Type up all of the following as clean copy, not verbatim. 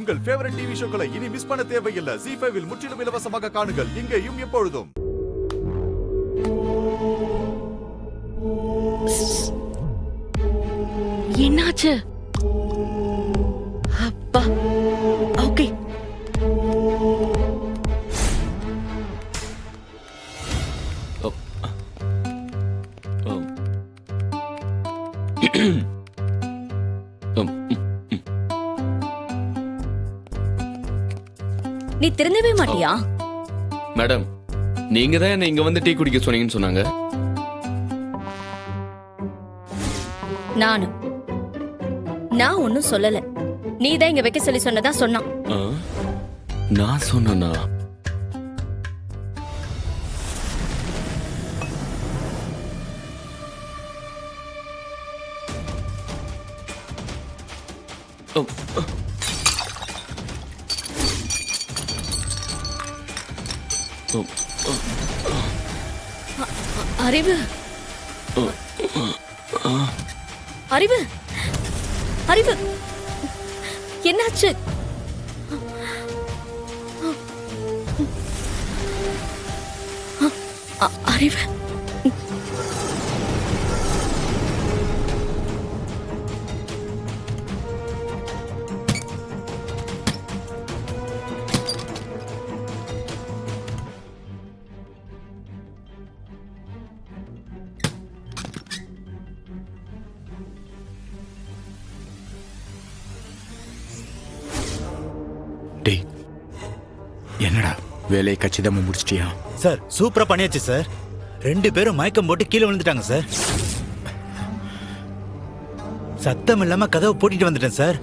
உங்கள் favourite TV ஷோக்களை இனி miss பண்ண தேவையில்லை. ZEE5 இல் முற்றிலும் இலவசமாக காணுங்கள். இங்கேயும் எப்பொழுதும். என்னாச்சு? அப்பா, ஓகே. நீ திருந்தவே மாட்டியா? மேடம், நீங்க தான் என்ன இங்க வந்து டீ குடிக்க சொன்னீங்கன்னு சொன்னாங்க. நான் ஒன்னும் சொல்லல. நீ தான் இங்க வைக்க சொல்லி சொன்னதா சொன்னான். நான் சொன்னா? அறிவு, அறிவு, அறிவு, என்னாச்சு? அறிவு, டேய், என்னடா வேலையை கச்சிதமா முடிச்சிட்டியா? சார் சூப்பரா பண்ணியாச்சு சார். 2 பேரும் மயக்கம் போட்டு கீழே விழுந்துட்டாங்க சார். சத்தம் இல்லாம கதவை பூட்டிட்டு வந்துட்டேன் சார்.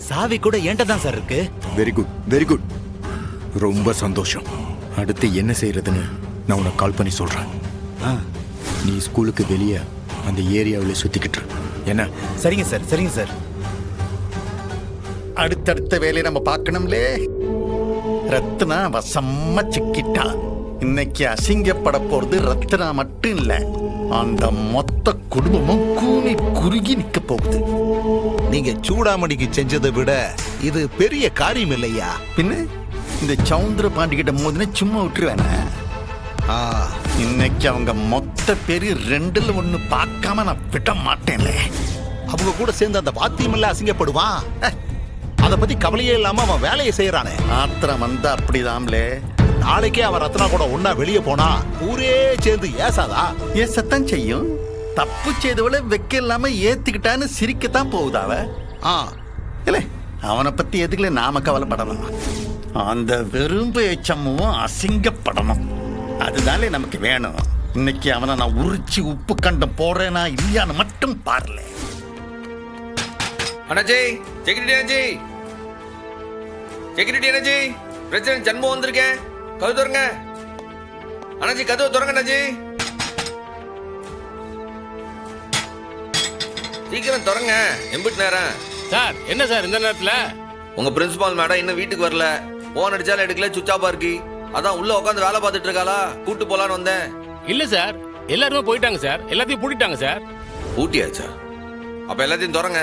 சாவி கூட என்கிட்ட தான் சார் இருக்கு. Very good, very good. ரொம்ப சந்தோஷம். அடுத்து என்ன செய்யறதுன்னு நான் உனக்கு கால் பண்ணி சொல்றேன். நீ ஸ்கூலுக்கு வெளியே அந்த ஏரியாவில் சுத்திக்கிட்டு என்ன? சரிங்க சார், சரிங்க சார். அடுத்தடுத்த வேலையை நம்ம பார்க்கணும்லே. ரத்னா வசமா சிக்கிட்டா. இன்னைக்கு அசிங்கப்பட போறது ரத்னா மட்டும் இல்ல, அந்த மொத்த குடும்பமும் கூனி குறுகி நிக்க போகுது. நீங்க சூடாமணிக்கு செஞ்சதை விட இது பெரிய காரியம் இல்லையா? பின்ன இந்த சவுந்தர பாண்டி கிட்ட மோதின சும்மா விட்டுருவேன. இன்னைக்கு அவங்க மொத்த பேரு 2ல் 1 பார்க்காம நான் விட மாட்டேன்ல. அவங்க கூட சேர்ந்து அந்த வாத்தியமெல்லாம் அசிங்கப்படுவான். அதை பத்தி கவலையே இல்லாம அவன் வேலையை செய்யறானே. ஆத்திரம் வந்தா அப்படிதான்லே. நாளைக்கே அவன் ரத்னா கூட ஒன்னா வெளியே போனா ஊரே சேர்ந்து ஏசாதா? ஏசத்தான் செய்யும். தப்பு செய்தவளை வெக்க இல்லாம ஏத்துக்கிட்டான்னு சிரிக்கத்தான் போகுது அவ. இல்ல, அவனை பத்தி எதுக்குல நாம கவலைப்படணும். அந்த வெறும்பு எச்சமும் அசிங்கப்படணும். அதுதானே நமக்கு வேணும். இன்னைக்கு அவனை நான் உரிச்சு உப்பு கண்டம் போறேனா இல்லையான்னு மட்டும் பாருல. அண்ணாஜி, செக்யூரிட்டி அண்ணாஜி, செக்யூரிட்டி அண்ணாஜி, பிரசிடென்ட் ஜன்மம் வந்திருக்கேன். கதவு திறங்க அண்ணாஜி, கதவு திறங்க அண்ணாஜி, சீக்கிரம் திறங்க. எம்பிட்டு நேரம் சார்? என்ன சார் இந்த நேரத்துல? உங்க பிரின்சிபால் மேடம் இன்னும் வீட்டுக்கு வரல. போன் அடிச்சாலும் எடுக்கல, சுவிட்ச் ஆஃபா இருக்கு. அதான் உள்ள உட்காந்து வேலை பார்த்துட்டு இருக்காளா, கூட்டு போலான்னு வந்தேன். இல்ல சார், எல்லாருமே போயிட்டாங்க சார். எல்லாத்தையும் பூட்டிட்டாங்க சார். பூட்டியாச்சா? அப்ப எல்லாத்தையும் திறங்க.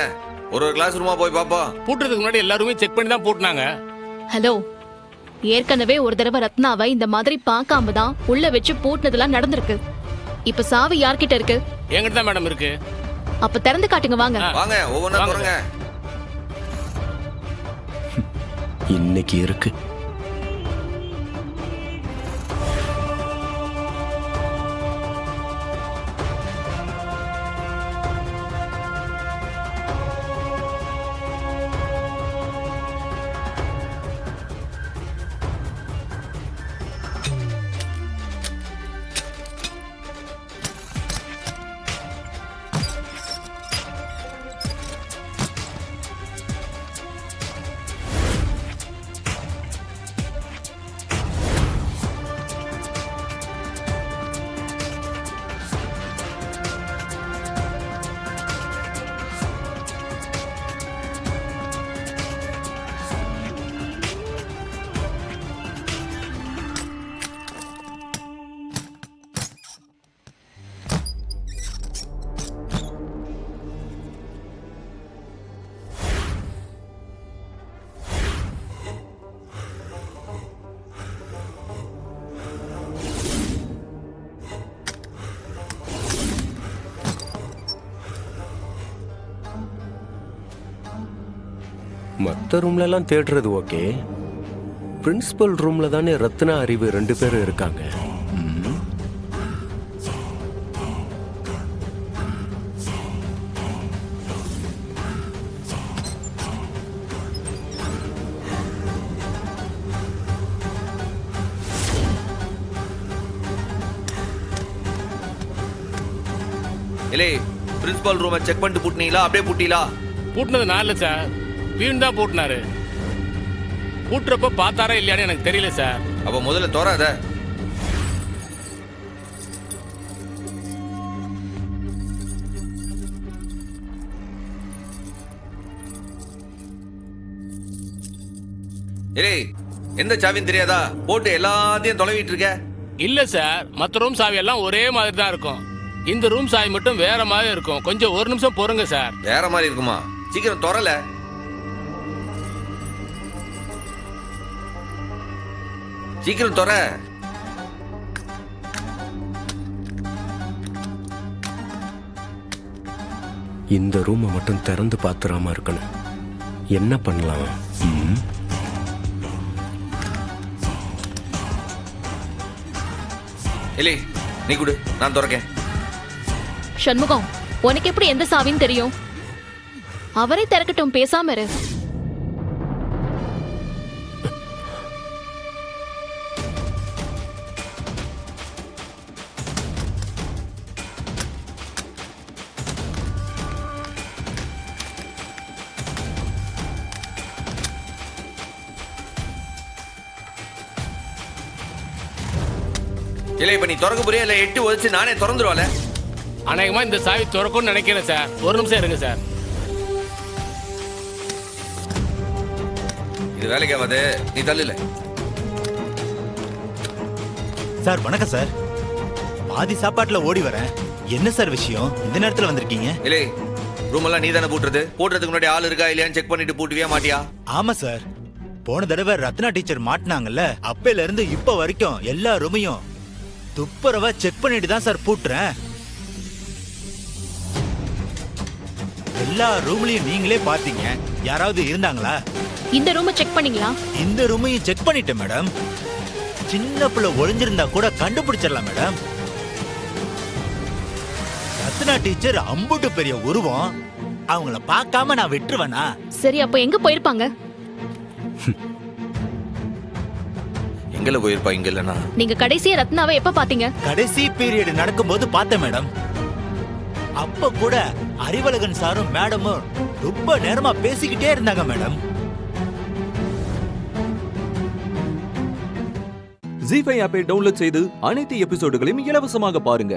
ஒரு கிளாஸ் ரூமா போய் பாப்போம். பூட்டுறதுக்கு முன்னாடி எல்லாருமே செக் பண்ணி தான் பூட்டினாங்க. ஹலோ, ஏற்கனவே ஒரு தடவை ரத்னாவை இந்த மாதிரி பார்க்காம தான் உள்ள வச்சு பூட்டினதெல்லாம் நடந்திருக்கு. இப்ப சாவி யார்கிட்ட இருக்கு? என்கிட்ட தான் மேடம் இருக்கு. அப்ப திறந்து காட்டுங்க. வாங்க வாங்க, ஒவ்வொன்றா திறங்க. இன்னைக்கு இருக்கு. மற்ற ரூம்ல எல்லாம் தேடுறது ஓகே, பிரின்சிபல் ரூம்ல தானே ரத்னா அறிவு 2 பேரும் இருக்காங்க. இல்லை பிரின்சிபால் ரூமை செக் பண்ணிட்டு பூட்டினீங்களா அப்படியே பூட்டிலா? பூட்டினது நான் இல்லை சார், வீண் தான் பூட்டினாரு. பூட்டுறப்ப பார்த்தாரா இல்லையான்னு எனக்கு தெரியல சார். அப்ப முதல்ல தோறாத. இல்லை எந்த சாவின்னு தெரியாதா? போட்டு எல்லாத்தையும் தொலைவிட்டு இருக்க. இல்ல சார், மற்ற ரூம் சாவி எல்லாம் ஒரே மாதிரி தான் இருக்கும். இந்த ரூம் சாவி மட்டும் வேற மாதிரி இருக்கும். கொஞ்சம் ஒரு நிமிஷம் பொறுங்க சார். வேற மாதிரி இருக்குமா? சீக்கிரம் தொரல. சீக்கிரம் தொற. இந்த ரூமை மட்டும் திறந்து பார்த்துடாம இருக்கணும். என்ன பண்ணலாம்? இல்லை நீ கொடு, நான் திறக்கேன். சண்முகம், உனக்கு எப்படி எந்த சாவின்னு தெரியும்? அவரே திறக்கட்டும், பேசாம இரு. இல்லை இப்ப நீ திறக்க போறியா இல்ல எட்டு ஒதிச்சு நானே திறந்துருவாள? அநேகமா இந்த சாவி திறக்கும்னு நினைக்கிறேன் சார். ஒரு நிமிஷம் இருங்க சார். இது வேலைக்கு ஆகாது, நீ தள்ளுல. சார் வணக்கம் சார். பாதி சாப்பாட்டுல ஓடி வரேன். என்ன சார் விஷயம்? இந்த நேரத்துல வந்திருக்கீங்க? இல்லை ரூம் எல்லாம் நீ தானே பூட்டுறது? பூட்டுறதுக்கு முன்னாடி ஆள் இருக்கா இல்லையான்னு செக் பண்ணிட்டு பூட்டுவியா மாட்டியா? ஆமா சார். போன தடவை ரத்னா டீச்சர் மாட்டினாங்கல்ல, அப்பையில இருந்து இப்ப வரைக்கும் எல்லா ரூமையும் துப்புரவா செக் பண்ணிட்டு தான் சார் பூட்டுறேன். எல்லா ரூம்லயும் நீங்களே பாத்தீங்க. யாராவது இருந்தாங்களா? இந்த ரூமை செக் பண்ணீங்களா? இந்த ரூமையும் செக் பண்ணிட்டேன் மேடம். சின்ன பிள்ளை ஒளிஞ்சிருந்தா கூட கண்டுபிடிச்சிடலாம் மேடம். ரத்னா டீச்சர் அம்புட்டு பெரிய உருவம், அவங்கள பார்க்காம நான் விட்டுருவேனா? சரி, அப்ப எங்க போயிருப்பாங்க? எங்கல போயிருப்பா? இங்க இல்லனா? நீங்க கடைசியா ரத்னாவை எப்ப பாத்தீங்க? கடைசி பீரியட் நடக்கும்போது பார்த்தேன் மேடம். அப்ப கூட அறிவழகன் சாரும் மேடமும் ரொம்ப நேரமா பேசிக்கிட்டே இருந்தாங்க மேடம். ஜீ5 ஆப்பை டவுன்லோட் செய்து அனைத்து எபிசோடுகளையும் இலவசமாக பாருங்க.